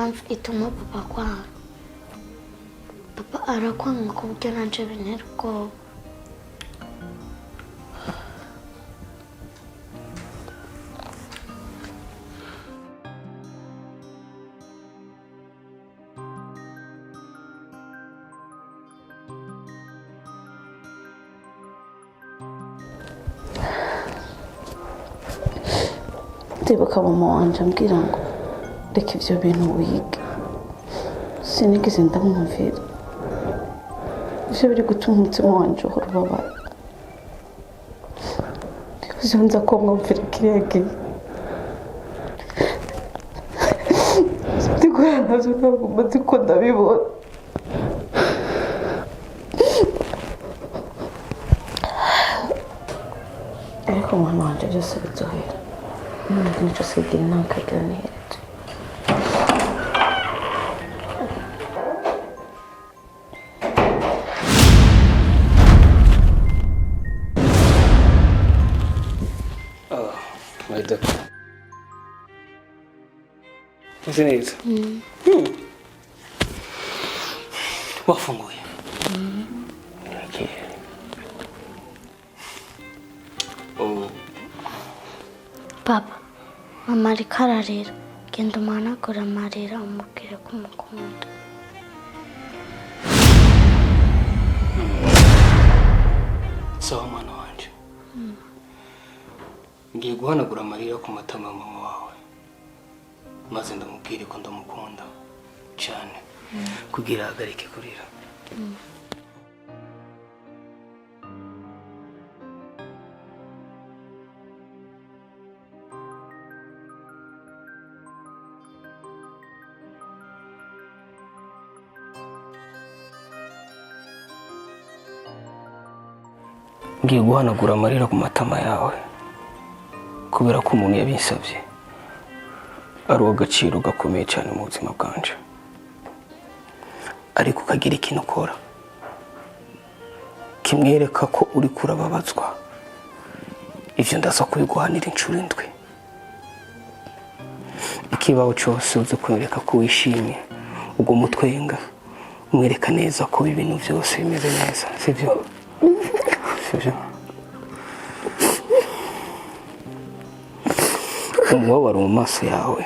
mpamvu ituma papa kwanga. Papa arakwanga ku buryo nanje bintera ubwoba. ndibuka mama wanje ambwira ngo reka ibyo bintu wige. Sinigeze ndamwumvira. Ivyo biri gutuma umutima wanje uhora ubabara. Ndibuze nza ko mwumvira kiriya gihe. Ndigura navyo nagomba ndiko ndabibona. Ariko mwana wanje byose bizohera. Nicho sigira nakagira nihetse. My doctor. Isn't it? Wafunguye. Okay. Oh. Papa, mama ariko ararira. Genda umanagura amarira umubwire ko umukunda. Sawa mwana wanje. Ngiye guhanagura amarira ku matama mama wawe. Maze ndamubwire ko ndamukunda cyane. Kugira ahagarike kurira. Ngiye guhanagura amarira ku matama yawe kubera ko umuntu yabinsabye ari uw'agaciro gakomeye cyane mu buzima bwanje, ariko ukagira ikintu ukora kimwereka ko uri kurababazwa. Ivyo ndaza kubiguhanira inshuro indwi. Ikibaho cyose uze kwereka ko wishimye, ubwo mutwenga umwereka neza ko ibintu byose bimeze neza, sivyo? Umubabaro mu maso yawe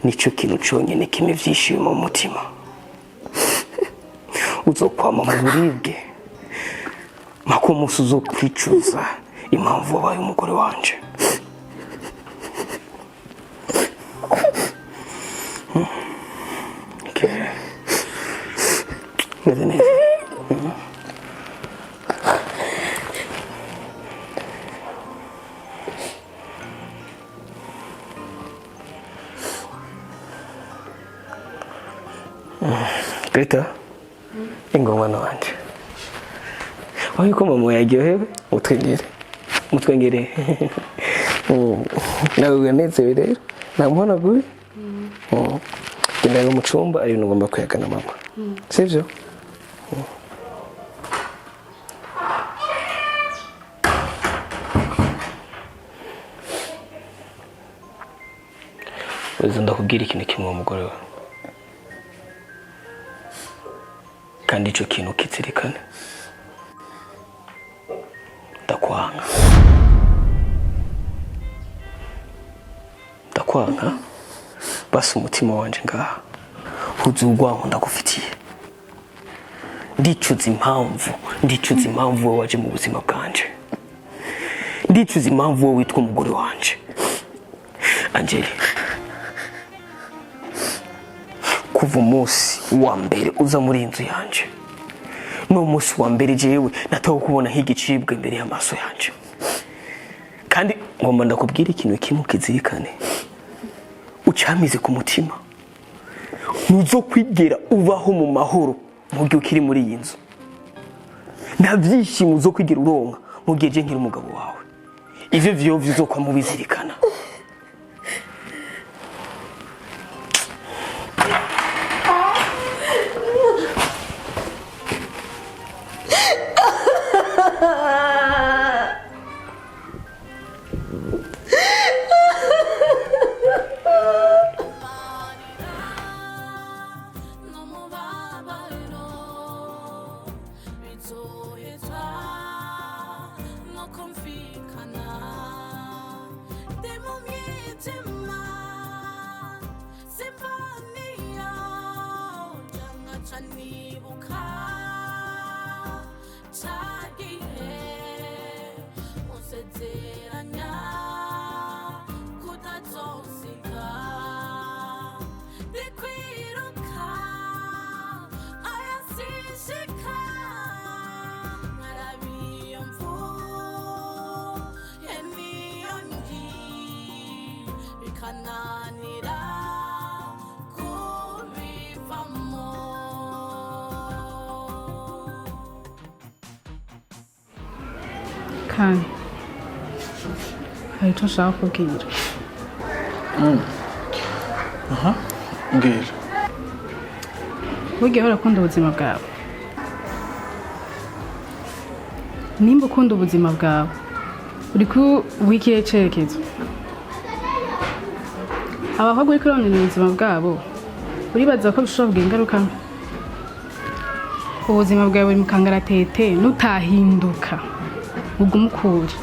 nicyo kintu cyonyine kimwe byishimo mu mutima. Uzokwama mu buribwe mako umunsi uzokwicuza impamvu wabaye umugore wanje. Okay. Meze neza. Peter, ingoma wanje. Wayiko mama yaryohewe mutwengere. Nawe unezerewe rero. Namubona guri? Genda mu cyumba ari ngomba kuyagana mama. Sivyo? Wezo ndakubwira ikintu kimwe umugore wawe. Kandi ico kintu kizirikane. Ndakwanga. Basi umutima wanje ngaha uzugwaho ndagufitiye. Ndicuza impamvu wowe waje mu buzima bwanje. Ndicuza impamvu wowe witwa umugore wanje. Angeli, kuva umunsi wa mbere uza muri inzu yanje, no umunsi wa mbere jewe nataho kubona nk'igicibwe imbere y'amaso yanje. Kandi ngomba ndakubwira ikintu kimwe kizirikane, ucamize ku mutima. Nuzo kwigera ubaho mu mahoro mu gihe ukiri muri iyi nzu. Nta byishimo uzo kwigera uronka mu gihe je nkiri umugabo wawe. Ivyo vyo uzokwa mubizirikana. bikananira kubivamo. Kandi hari icyo nshaka kubwira. Mbwira. Burya urakunda ubuzima bwawe. Nimba ukunda ubuzima bwawe uri kuwikiye cyerekezo. Abakobwa uri kurondera ubuzima bwabo uribaza ko bishobora kugira ingaruka mbi. Ubuzima bwawe buri mu kangaratete nutahinduka ugumukure.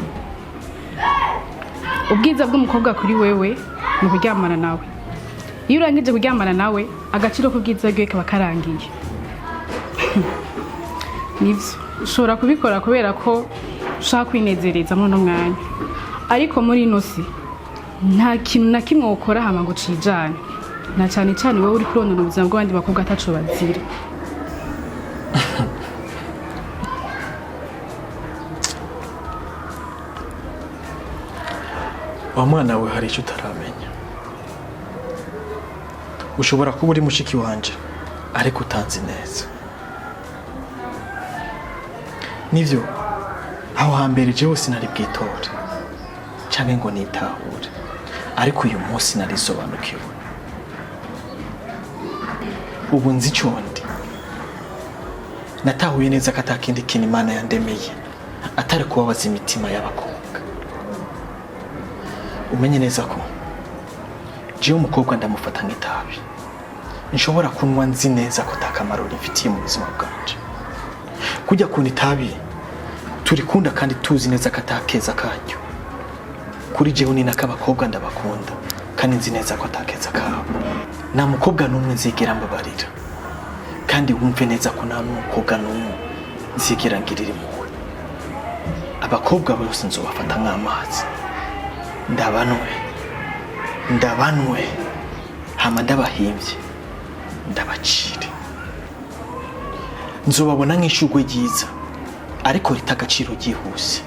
Ubwiza bw'umukobwa kuri wewe ni kuryamana nawe. Iyo urangije kuryamana nawe agaciro k'ubwiza bwe kaba karangiye. Nivyo ushobora kubikora kubera ko ushaka kwinezereza muri no mwanya, ariko muri ino si nta kintu na kimwe ukora hama ngo cijane, na cyane cyane wowe uri kurondera ubuzima bw'abandi bakobwa ataco bazira. Wa mwana we hari icyo utaramenya. Ushobora kuba uri mushiki wanje ariko utanzi neza. Nivyo aho hambere jewe sinari bwitore canke ngo nitahure, ariko uyu munsi narisobanukiwe. Ubu nzi ico ndi. Natahuye neza ko atakindi kintu Imana yandemeye atari kubabaza imitima y'abakobwa. Umenye neza ko jewe umukobwa ndamufata nk'itabi. Nshobora kunwa nzi neza ko takamaro rifitiye mu buzima bwanje. Kujya kunta itabi turikunda kandi tuzi neza ko atakeza kanyo. Kuri jewe ni nakabakobwa ndabakunda kandi nzi neza ko atakeza kabo. Nta mukobwa n'umwe nzigera mbabarira, kandi wumve neza ko nta n'umukobwa n'umwe nzigera ngirira impuhwe. Abakobwa bose nzobafata nk'amazi. Ndabanwe hama ndabahimbye ndabacire. Nzobabona nk'ishugwe ryiza ariko rita agaciro ryihuse.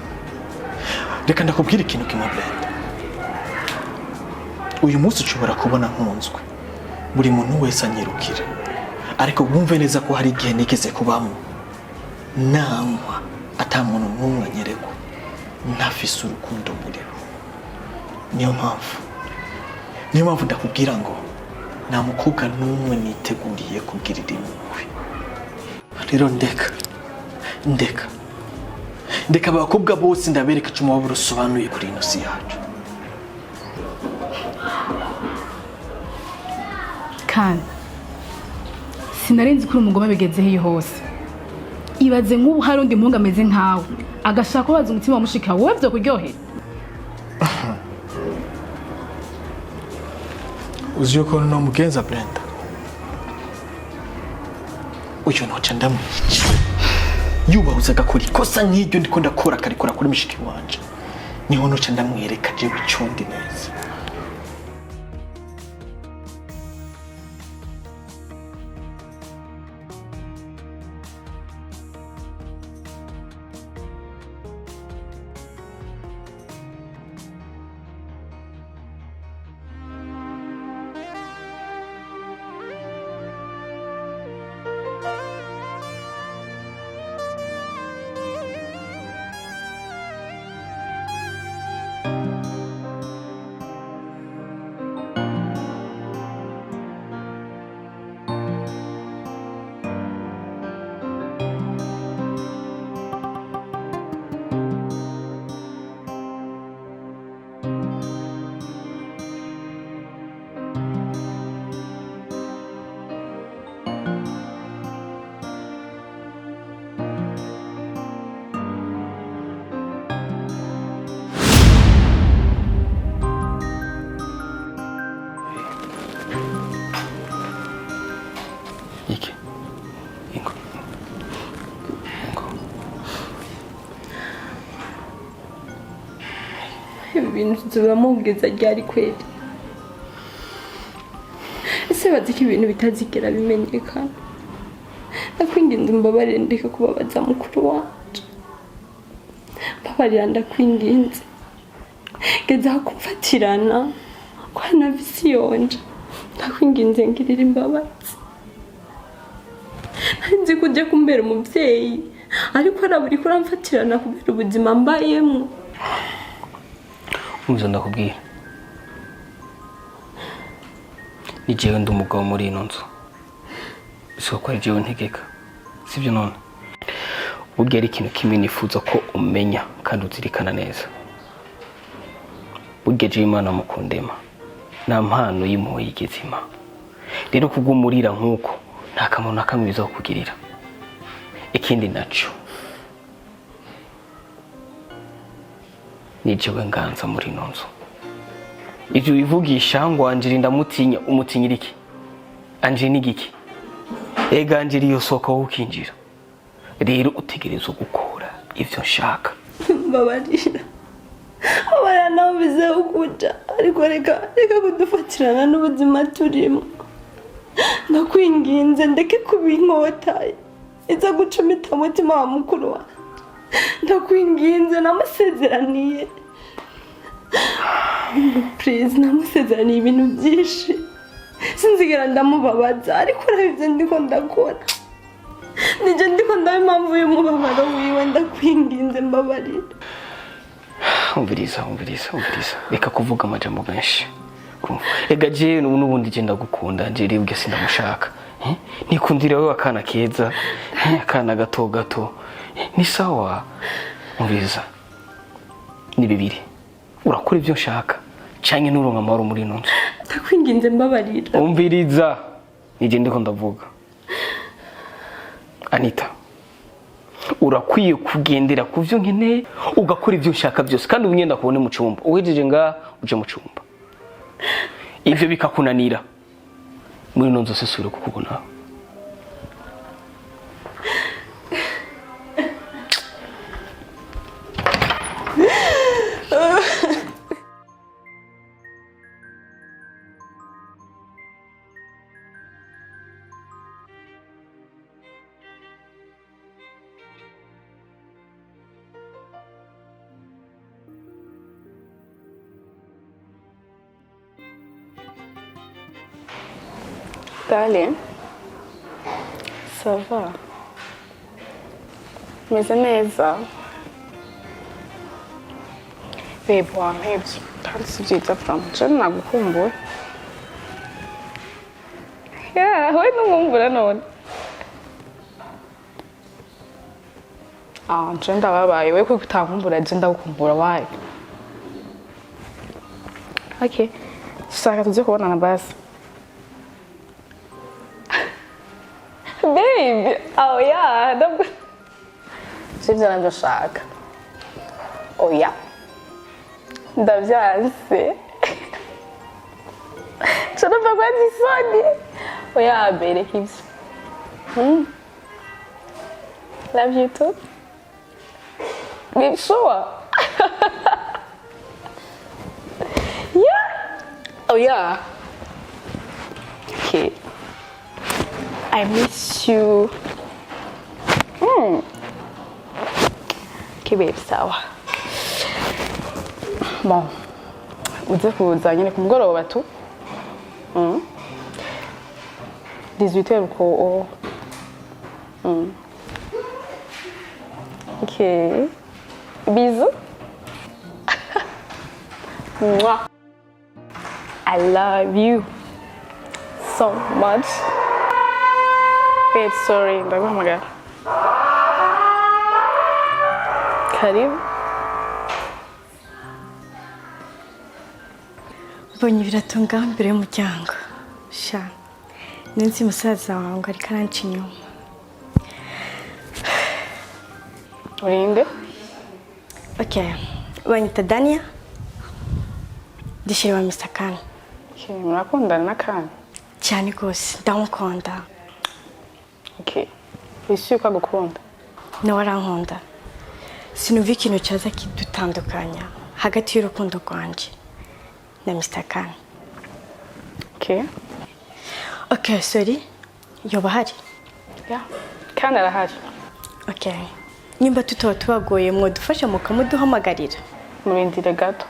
Reka ndakubwira ikintu kimwe Brenda. Uyu munsi ushobora kubona nkunzwe, buri muntu wese anyirukira, ariko wumve neza ko hari igihe nigeze kubamo nama ata muntu n'umwe anyereko ntafise urukundo muri bo. Niyo mpamvu ndakubwira ngo nta mukobwa n'umwe niteguriye kugirira impuhwe. Rero ndeka abakobwa bose ndabereka icyo umubabaro usobanuye kuri ino si yacu. Kandi sinarenze kuri umugome bigezeho iyo hose. Ibaze nk'ubu hari undi muhungu ameze nkawe agashaka kubaza umutima wa mushika wowe byo kuryohera. Uzi yuko no mugenza Brenda. Uyu ntoca ndamwica. Yubahuza agakora ikosa nk'iryo ndiko ndakora akarikora kuri mushiki wanje. Niho ntoca ndamwereka jewe icundi neza. ibintu tuzamubwiza ryari kweli. Ese bazi ko ibintu bitazigera bimenyekana. Ndakwinginze mbabarire ndeke kubabaza mukuru wacu. Mbabarira ndakwinginze. Geza kumfatirana kwa navisi yonja ndakwinginze ngirira imbabazi nzi kujya kumbera umubyeyi ariko araburi kuramfatirana kubera ubuzima mbayemo umva ndakubwira ni jewe ndi umugabo muri ino nzu isoko ari jewe ntegeka sibyo none burya ari ikintu kimwe nifuza ko umenya kandi uzirikana neza burya jewe Imana mukundema nta mpano y'impuhwe yigeze impa rero kubw'umurira nk'uko nta kamaro na kamwe bizakugirira ikindi naco ni jewe nganza muri ino nzu ivyo bivugisha ngo Angeli ndamutinya umutinyira iki Angeli ni giki ega Angeli yo soka ukinjira rero utegerezwa gukora ivyo nshaka mbabarira abana nawe bize ukuja ariko reka kudufatirana n'ubuzima turimo ndakwinginze ndeke kubinkota iza gucumita umutima wa mukuru wa ndakwinginze namusezeraniye please namusezeraniye ibintu byinshi sinzigera ndamubabaza ariko arabivye ndiko ndakora nije ndiko ndabe impamvu y'umubabaro wiwe ndakwinginze mbabarira umviriza reka kuvuga amajambo menshi ega jewe n'ubundi je ndagukunda je rero ugese ndamushaka nikundira wewe akana keza akana gato ni sawa umviriza ni bibiri urakora ivyo nshaka canke nuronka amahoro muri ino nzu ndakwinginze mbabarira umviriza nije ndiko ndavuga Anita urakwiye kugendera kuvyo nkeneye ugakora ivyo ushaka byose kandi ubunyenda kubone mu cyumba uhejeje nga uje mu cyumba ivyo bikakunanira muri ino nzu sesure kukubona Darling, ça va? Meze neza? Babe, wampebye kandi si byiza from je nagukumbuye. Yeah, we numumbura none. Je ndababaye we kuko utakumbura je ndagukumbura wayo. Okay, saka tujye kubonana basi. Babe, oh yeah, sibyo nabyo shaka. Oh yeah. Ndavyanse. Chana kwa disoni. Oh yeah, baby, keeps. Love you too. Babe, sure. Yeah. Oh yeah. Okay. I miss you. Okay, babe, sawa. Bon. Uze kuza nyine ku mugoroba tu. 18h uko. Okay. Bisous. Mwah. I love you so much. Babe, sorry, ndaguhamagara. Karibu. Mbonye biratunga mbere y'umuryango. Sha. Ninzi musaza wawe ngo ariko aranca inyuma. Urinde? Okay. Banyita Dania. Dishiri wa Mr. Khan. Okay, murakundana na Khan? Cyane rwose ndamukunda. Okay. Isi ko agukunda? Nawe arankunda. Sinumva ikintu cyaza kidutandukanya hagati y'urukundo rwanje na Mr. Khan. Okay. Okay, sorry. Yoba hari? Yeah. Khan arahari. Okay. Nimba tutaba tubagoye mwadufasha mukamuduhamagarira. Murindire gato.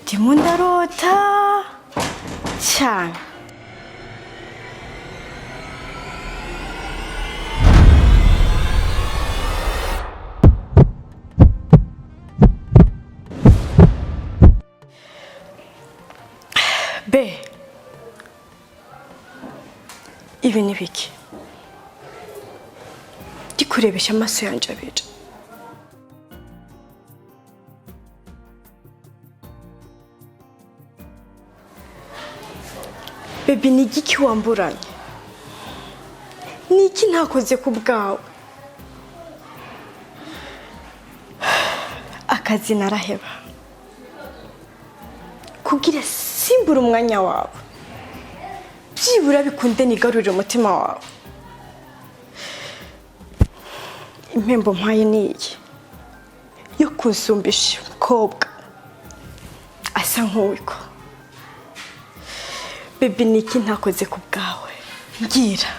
ndimo ndarota cyane. Be, ibi ni biki? Ndi kurebesha amaso yanjye abiri. Baby, ni igiki wamburanye? Ni iki ntakoze ku bwawe? Akazi naraheba kugira simbura umwanya wawe, byibura bikunde nigarurire umutima wawe. Impembo mpaye niyi yo kunsumbisha umukobwa asa nk'uwiko. Baby, ni iki ntakoze ku bwawe? Ngira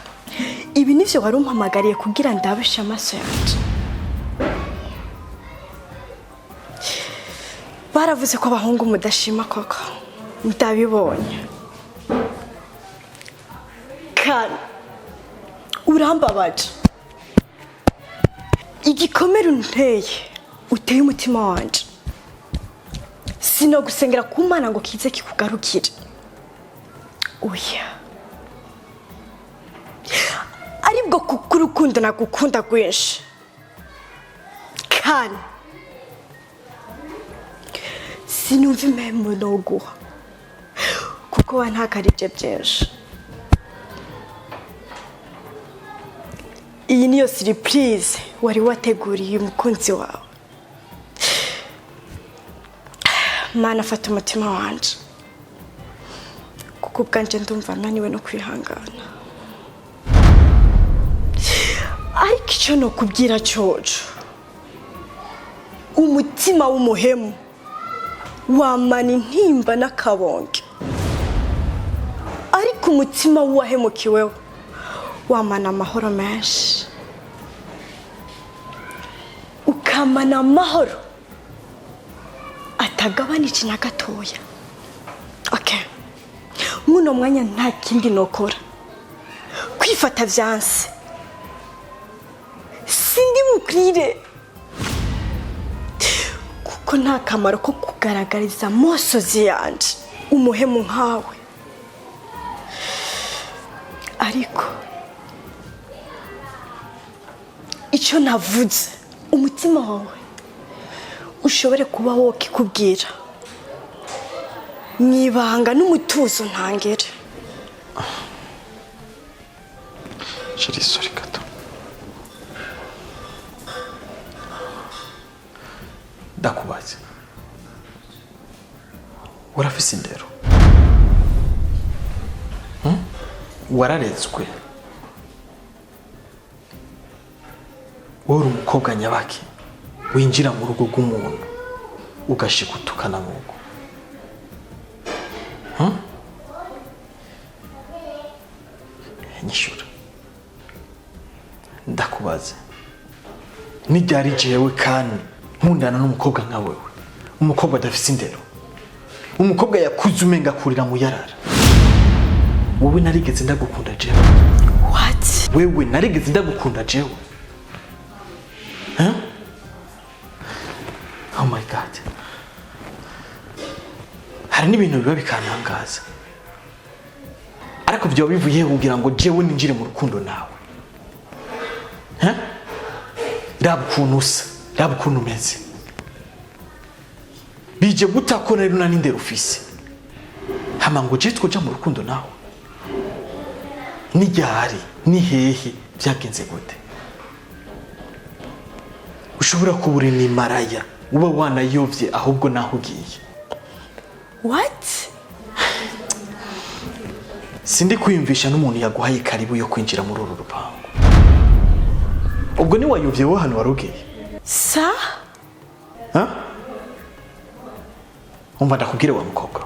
ibi nivyo wari umpamagariye kugira ndabeshe amaso yanjye. Baravuze ko abahungu mudashima koko, ndabibonye. Kandi urambabaje. Igikomere unteye uteye umutima wanje. Sinogusengera ku Mana ngo kize kikugarukire. Oya. Aribwo kuko urukundo nagukunda rwinshi. Kandi sinumva impembo noguha kuko wantakarije byinshi. Iyi niyo surprise wari wateguriye umukunzi wawe. Mana, fata umutima wanje kuko ubwanje ndumva naniwe no kwihangana. Ariko icyo no kubwira cyoco, umutima w'umuhemu wamana intimba n'akabonge, ariko umutima w'uwahemukiweho wamana amahoro menshi, ukamana amahoro atagabanije na gatoya. Okay, muno mwanya nta kindi nokora, kwifata vyanse. Sindi mukrire kuko nta kamaro ko kugaragariza amosozi yanje umuhemu nkawe. Ariko icyo navuze, umutima wawe ushobore kuba wo kikubwira mwibanga n'umutuzo ntangere. Sorry gato. Ndakubaze, urafise indero? Wararezwe? Wari umukobwa nyabaki winjira mu rugo rw'umuntu ugashikutukana nk'uko? Nyishura. Ndakubaze, n'ibyari jewe kandi nkundana n'umukobwa nka wewe, umukobwa adafise indero, umukobwa yakuze umenga kurira mu yarara, wowe narigeze ndagukunda jewe? What? Wewe narigeze ndagukunda jewe? Oh my God. Hari n'ibintu biba bikantangaza, ariko byo bivuye kugira ngo jewe ninjire mu rukundo nawe. Raba ukuntu usa, raba ukuntu umeze. Bije gutakora rero nani ndero ufise, hama ngo je twoja mu rukundo nawe? Ni ryari, ni hehe, byagenze gute? Ushobora kubura ni maraya uba wanayovye ahubwo naho ugiye. What? Sindi kwiyumvisha n'umuntu yaguhaye karibu yo kwinjira muri uru rupango. Ubwo ni wayovye wo hano warugeye? Sa? Umva ndakubwire wa mukobwa,